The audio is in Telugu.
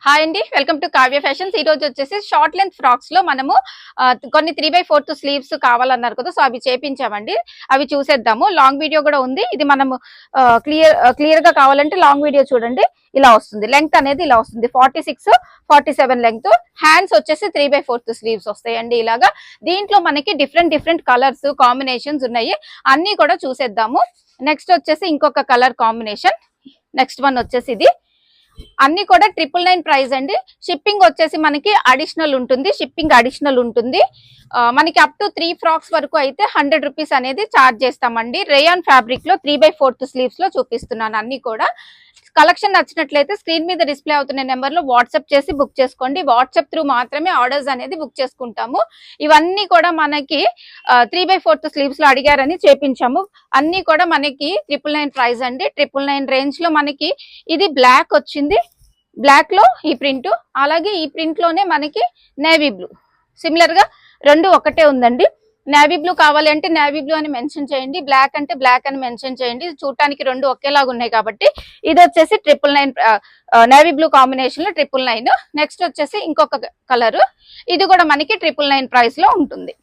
హాయ్ అండి, వెల్కమ్ టు కావ్య ఫ్యాషన్స్. ఈ రోజు వచ్చేసి షార్ట్ లెంత్ ఫ్రాక్స్ లో మనము కొన్ని 3/4 స్లీవ్స్ కావాలన్నారు కదా, సో అవి చేపించామండి. అవి చూసేద్దాము. లాంగ్ వీడియో కూడా ఉంది. ఇది మనము క్లియర్ గా కావాలంటే లాంగ్ వీడియో చూడండి. ఇలా వస్తుంది, లెంగ్త్ అనేది ఇలా వస్తుంది, 46-47 లెంగ్త్. హ్యాండ్స్ వచ్చేసి 3/4 స్లీవ్స్ వస్తాయండి. ఇలాగా దీంట్లో మనకి డిఫరెంట్ కలర్స్ కాంబినేషన్స్ ఉన్నాయి. అన్ని కూడా చూసేద్దాము. నెక్స్ట్ వచ్చేసి ఇంకొక కలర్ కాంబినేషన్. నెక్స్ట్ వన్ వచ్చేసి ఇది. అన్ని కూడా 999 ప్రైస్ అండి. షిప్పింగ్ వచ్చేసి మనకి అడిషనల్ ఉంటుంది. మనకి అప్ టు 3 ఫ్రాక్స్ వరకు అయితే 100 రూపీస్ అనేది ఛార్జ్ చేస్తామండి. రేయాన్ ఫ్యాబ్రిక్ లో 3/4 స్లీవ్స్ లో చూపిస్తున్నాను. అన్ని కూడా కలెక్షన్ నచ్చినట్లయితే స్క్రీన్ మీద డిస్ప్లే అవుతున్న నెంబర్ లో వాట్సాప్ చేసి బుక్ చేసుకోండి. వాట్సాప్ త్రూ మాత్రమే ఆర్డర్స్ అనేది బుక్ చేసుకుంటాము. ఇవన్నీ కూడా మనకి 3/4 స్లీవ్స్ లో అడిగారని చేపించాము. అన్ని కూడా మనకి 999 ప్రైస్ అండి. 999 రేంజ్ లో మనకి ఇది బ్లాక్ వచ్చింది. బ్లాక్ లో ఈ ప్రింట్, అలాగే ఈ ప్రింట్ లోనే మనకి నేవీ బ్లూ, సిమిలర్ గా రెండు ఒకటే ఉందండి. నేవీ బ్లూ కావాలి అంటే నేవీ బ్లూ అని మెన్షన్ చేయండి, బ్లాక్ అంటే బ్లాక్ అని మెన్షన్ చేయండి. చూడటానికి రెండు ఒకేలాగా ఉన్నాయి కాబట్టి ఇది వచ్చేసి 999 నేవీ బ్లూ కాంబినేషన్ లో 999. నెక్స్ట్ వచ్చేసి ఇంకొక కలర్, ఇది కూడా మనకి 999 ప్రైస్ లో ఉంటుంది.